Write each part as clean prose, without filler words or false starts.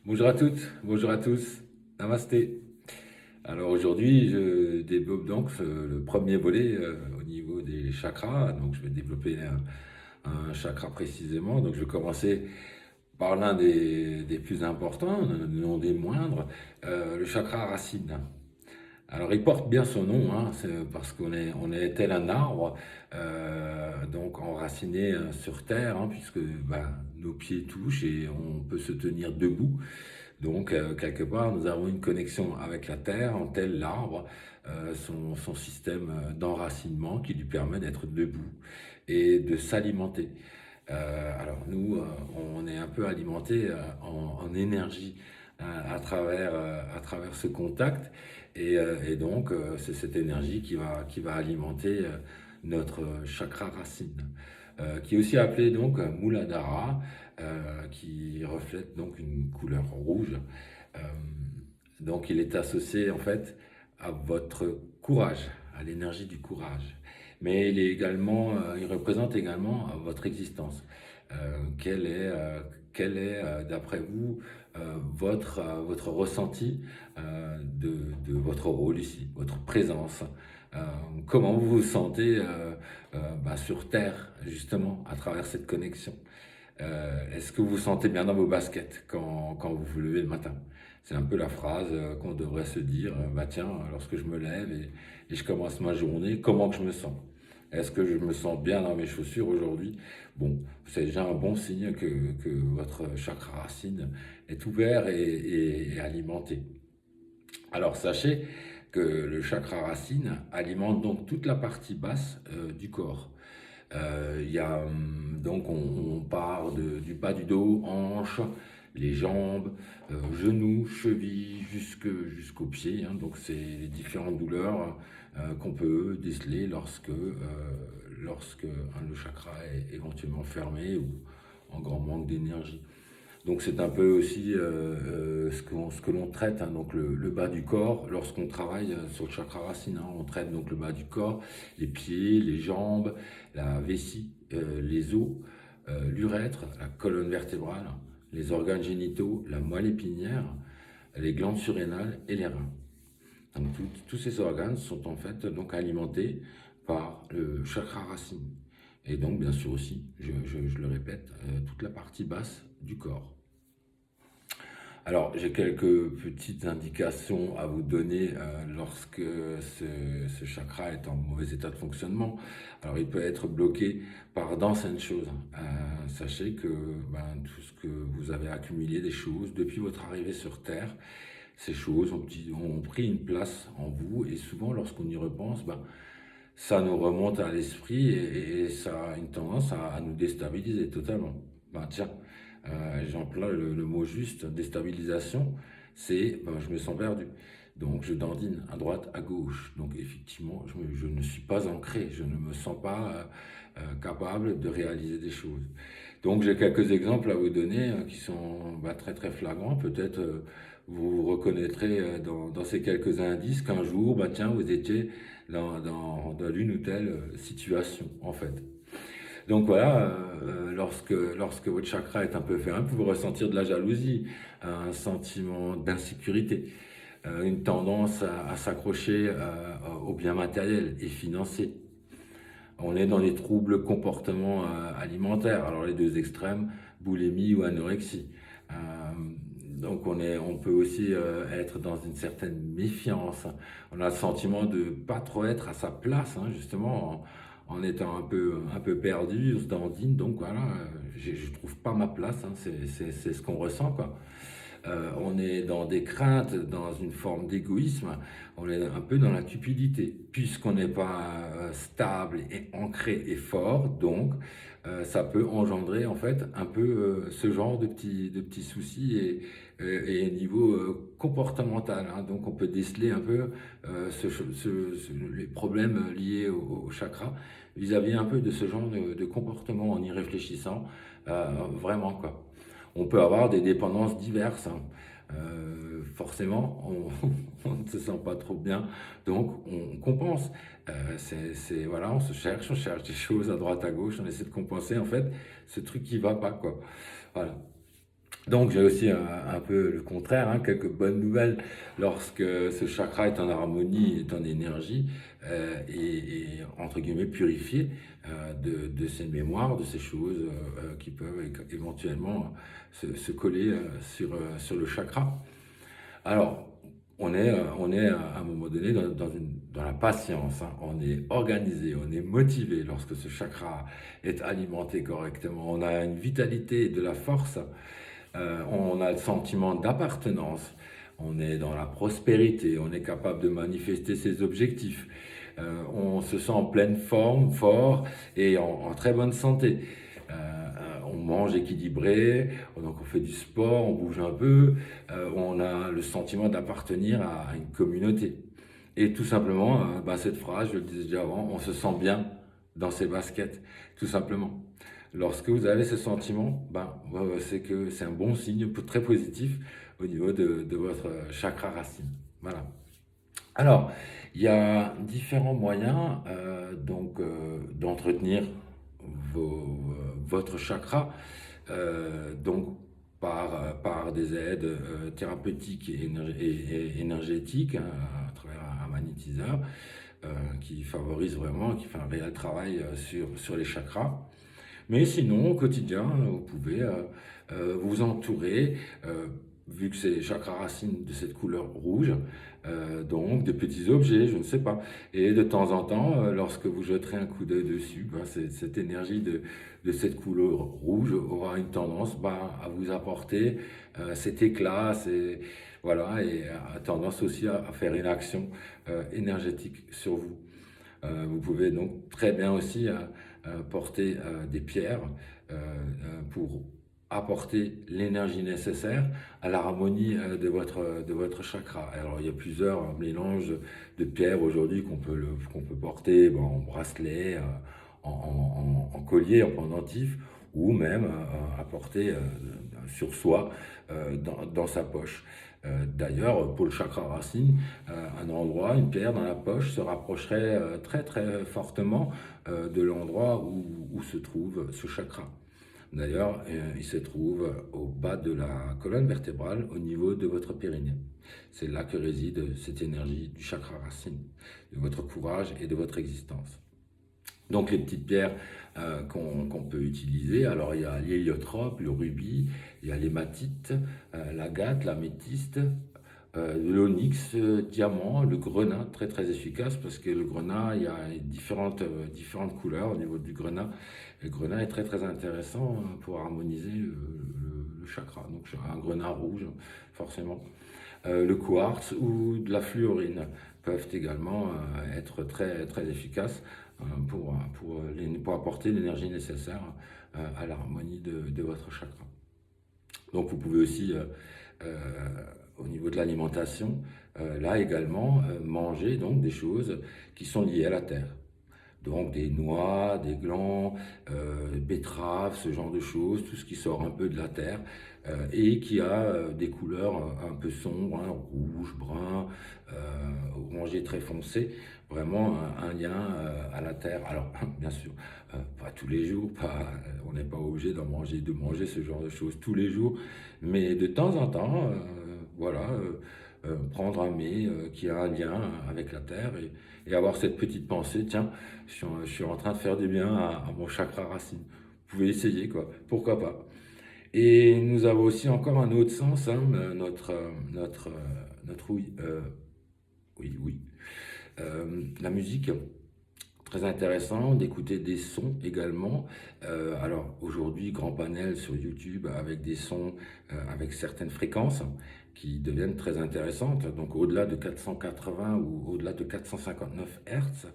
Bonjour à toutes, bonjour à tous, namasté. Alors aujourd'hui, je développe donc le premier volet au niveau des chakras. Donc je vais développer un chakra précisément. Donc je vais commencer par l'un des plus importants, non des moindres, le chakra racine. Alors il porte bien son nom, hein, c'est parce qu'on est tel un arbre, donc enraciné sur terre, hein, puisque nos pieds touchent et on peut se tenir debout. Donc, quelque part, nous avons une connexion avec la terre, en tel l'arbre, son système d'enracinement qui lui permet d'être debout et de s'alimenter. Alors nous, on est un peu alimenté en énergie à travers ce contact et donc c'est cette énergie qui va alimenter notre chakra racine, qui est aussi appelé donc Muladhara, qui reflète donc une couleur rouge. Euh, donc il est associé en fait à votre courage, à l'énergie du courage. Mais il représente également votre existence. Quel est d'après vous, votre ressenti de votre rôle ici, votre présence? Euh, Comment vous vous sentez sur Terre, justement, à travers cette connexion? Est-ce que vous vous sentez bien dans vos baskets quand vous vous levez le matin? C'est un peu la phrase qu'on devrait se dire, bah tiens, lorsque je me lève et je commence ma journée, comment que je me sens? Est-ce que je me sens bien dans mes chaussures aujourd'hui? Bon, c'est déjà un bon signe que votre chakra racine est ouvert et alimenté. Alors sachez que le chakra racine alimente donc toute la partie basse du corps. Donc on part du bas du dos, hanches, les jambes, genoux, chevilles, jusqu'aux pieds, hein. Donc c'est les différentes douleurs qu'on peut déceler lorsque le chakra est éventuellement fermé ou en grand manque d'énergie. Donc c'est un peu aussi ce que l'on traite, hein, donc le bas du corps, lorsqu'on travaille sur le chakra racine, hein, on traite donc le bas du corps, les pieds, les jambes, la vessie, les os, l'urètre, la colonne vertébrale, les organes génitaux, la moelle épinière, les glandes surrénales et les reins. Donc tous ces organes sont en fait donc alimentés par le chakra racine. Et donc bien sûr aussi, je le répète, toute la partie basse du corps. Alors, j'ai quelques petites indications à vous donner lorsque ce chakra est en mauvais état de fonctionnement. Alors, il peut être bloqué par d'anciennes choses. Sachez que tout ce que vous avez accumulé des choses depuis votre arrivée sur Terre, ces choses ont pris une place en vous et souvent, lorsqu'on y repense, ça nous remonte à l'esprit et ça a une tendance à nous déstabiliser totalement. Tiens, j'emploie le mot juste, déstabilisation, c'est je me sens perdu. Donc je dandine à droite, à gauche. Donc effectivement, je ne suis pas ancré, je ne me sens pas capable de réaliser des choses. Donc j'ai quelques exemples à vous donner qui sont très très flagrants. Peut-être vous vous reconnaîtrez dans ces quelques indices qu'un jour, tiens, vous étiez dans l'une ou telle situation en fait. Donc voilà, lorsque votre chakra est un peu fermé, vous pouvez ressentir de la jalousie, un sentiment d'insécurité, une tendance à s'accrocher aux biens matériels et financiers. On est dans des troubles comportements alimentaires, alors les deux extrêmes, boulimie ou anorexie. Euh, donc on peut aussi être dans une certaine méfiance. On a le sentiment de pas trop être à sa place, hein, justement, en étant un peu perdu, on se dandine. Donc voilà, je trouve pas ma place, hein, c'est ce qu'on ressent, quoi. On est dans des craintes, dans une forme d'égoïsme, on est un peu dans la cupidité, puisqu'on n'est pas stable et ancré et fort, donc ça peut engendrer en fait un peu ce genre de petits soucis et niveau comportemental, hein. Donc on peut déceler un peu les problèmes liés au chakra vis-à-vis un peu de ce genre de comportement en y réfléchissant, vraiment quoi. On peut avoir des dépendances diverses, hein. Forcément, on ne se sent pas trop bien, donc on compense. Voilà, on cherche des choses à droite à gauche, on essaie de compenser en fait ce truc qui va pas, quoi. Voilà. Donc j'ai aussi un peu le contraire, hein, quelques bonnes nouvelles lorsque ce chakra est en harmonie, est en énergie et entre guillemets purifié de ces mémoires, de ces choses qui peuvent éventuellement se coller sur le chakra. Alors, on est à un moment donné dans la patience, hein. On est organisé, on est motivé lorsque ce chakra est alimenté correctement. On a une vitalité et de la force, on a le sentiment d'appartenance, on est dans la prospérité, on est capable de manifester ses objectifs. On se sent en pleine forme, fort et en très bonne santé. On mange équilibré, donc on fait du sport, on bouge un peu, on a le sentiment d'appartenir à une communauté. Et tout simplement, cette phrase, je le disais déjà avant, on se sent bien dans ses baskets, tout simplement. Lorsque vous avez ce sentiment, c'est que c'est un bon signe très positif au niveau de votre chakra racine. Voilà. Alors, il y a différents moyens d'entretenir votre chakra, donc par des aides thérapeutiques et énergétiques, hein, à travers un magnétiseur qui favorise vraiment, qui fait un réel travail sur les chakras. Mais sinon, au quotidien, vous pouvez vous entourer, vu que c'est les chakras racines de cette couleur rouge, donc de petits objets, je ne sais pas. Et de temps en temps, lorsque vous jeterez un coup d'œil dessus, cette énergie de cette couleur rouge aura une tendance à vous apporter cet éclat, voilà, et a tendance aussi à faire une action énergétique sur vous. Vous pouvez donc très bien aussi porter des pierres pour apporter l'énergie nécessaire à l'harmonie de votre chakra. Alors il y a plusieurs mélanges de pierres aujourd'hui qu'on peut porter en bracelet, en collier, en pendentif, ou même à porter sur soi dans sa poche. D'ailleurs, pour le chakra racine, un endroit, une pierre dans la poche se rapprocherait très très fortement de l'endroit où se trouve ce chakra. D'ailleurs, il se trouve au bas de la colonne vertébrale, au niveau de votre périnée. C'est là que réside cette énergie du chakra racine, de votre courage et de votre existence. Donc les petites pierres qu'on peut utiliser, alors il y a l'héliotrope, le rubis, il y a l'hématite, l'agate, l'améthyste, l'onyx, diamant, le grenat, très très efficace parce que le grenat, il y a différentes couleurs au niveau du grenat. Le grenat est très très intéressant pour harmoniser le chakra. Donc un grenat rouge, forcément. Le quartz ou de la fluorine peuvent également être très très efficaces pour apporter l'énergie nécessaire à l'harmonie de votre chakra. Donc vous pouvez aussi au niveau de l'alimentation, là également, manger donc des choses qui sont liées à la terre. Donc des noix, des glands, betteraves, ce genre de choses, tout ce qui sort un peu de la terre et qui a des couleurs un peu sombres, hein, rouge, brun, orangé très foncé, vraiment un lien à la terre. Alors bien sûr, pas tous les jours, on n'est pas obligé de manger ce genre de choses tous les jours, mais de temps en temps, voilà, prendre un mets qui a un lien avec la terre et avoir cette petite pensée, tiens, je suis en train de faire du bien à mon chakra racine. Vous pouvez essayer, quoi, pourquoi pas. Et nous avons aussi encore un autre sens, hein, notre oui, oui, la musique. Très intéressant d'écouter des sons également. Alors aujourd'hui, grand panel sur YouTube avec des sons avec certaines fréquences qui deviennent très intéressantes. Donc au-delà de 480 ou au-delà de 459 Hertz,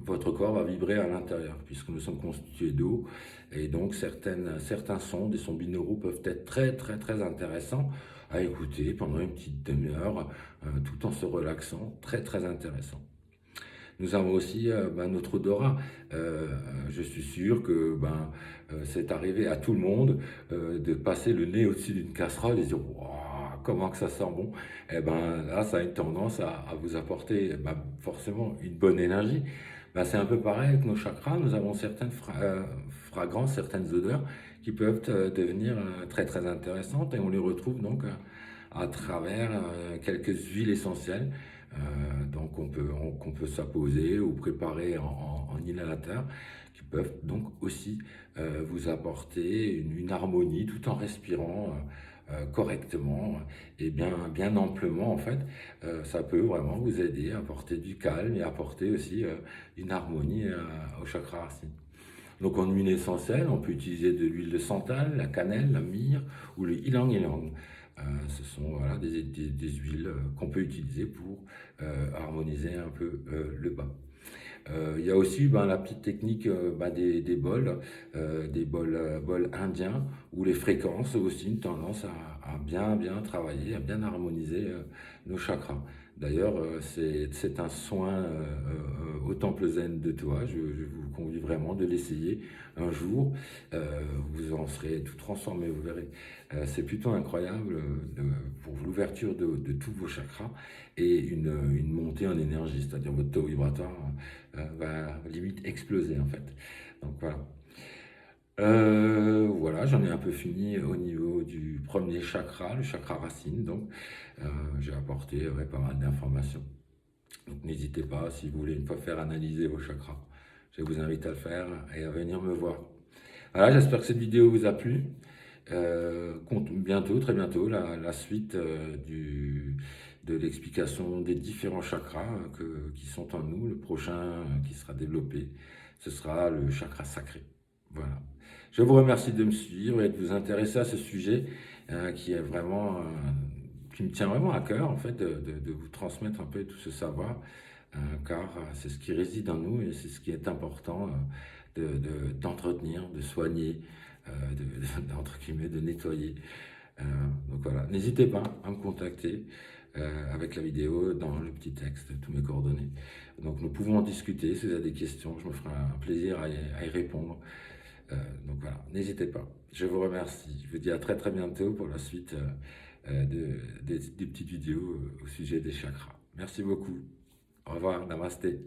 votre corps va vibrer à l'intérieur puisque nous sommes constitués d'eau. Et donc certains sons, des sons binauraux peuvent être très très très intéressants à écouter pendant une petite demi-heure tout en se relaxant. Très très intéressant. Nous avons aussi notre odorat. Je suis sûr que c'est arrivé à tout le monde de passer le nez au-dessus d'une casserole et de dire waouh, comment que ça sent bon. Et là, ça a une tendance à vous apporter forcément une bonne énergie. C'est un peu pareil avec nos chakras. Nous avons certaines fragrances, certaines odeurs qui peuvent devenir très très intéressantes et on les retrouve donc à travers quelques huiles essentielles donc qu'on peut s'apposer ou préparer en inhalateur qui peuvent donc aussi vous apporter une harmonie tout en respirant correctement et bien amplement en fait. Ça peut vraiment vous aider à apporter du calme et apporter aussi une harmonie au chakra racine. Donc en huile essentielle, on peut utiliser de l'huile de santal, la cannelle, la myrrhe ou le ylang ylang. Ce sont voilà, des huiles qu'on peut utiliser pour harmoniser un peu le bas. Il y a aussi la petite technique des bols indiens où les fréquences ont aussi une tendance à bien travailler, à bien harmoniser nos chakras. D'ailleurs, c'est un soin au temple zen de toi. Je vous convie vraiment de l'essayer un jour. Vous en serez tout transformé, vous verrez. C'est plutôt incroyable pour l'ouverture de tous vos chakras et une montée en énergie, c'est-à-dire votre taux vibratoire va limite exploser en fait. Donc voilà. Voilà, j'en ai un peu fini au niveau du premier chakra, le chakra racine. Donc, j'ai apporté pas mal d'informations. Donc, n'hésitez pas, si vous voulez une fois faire analyser vos chakras, je vous invite à le faire et à venir me voir. Voilà, j'espère que cette vidéo vous a plu. Compte bientôt, très bientôt, la suite de l'explication des différents chakras qui sont en nous. Le prochain qui sera développé, ce sera le chakra sacré. Voilà. Je vous remercie de me suivre et de vous intéresser à ce sujet qui est vraiment, qui me tient vraiment à cœur, en fait, de vous transmettre un peu tout ce savoir, car c'est ce qui réside en nous et c'est ce qui est important d'entretenir, de soigner, entre guillemets, de nettoyer. Donc voilà, n'hésitez pas à me contacter avec la vidéo dans le petit texte, tous mes coordonnées. Donc nous pouvons en discuter, si vous avez des questions, je me ferai un plaisir à y répondre. Donc voilà, n'hésitez pas. Je vous remercie. Je vous dis à très très bientôt pour la suite des petites vidéos au sujet des chakras. Merci beaucoup. Au revoir, namasté.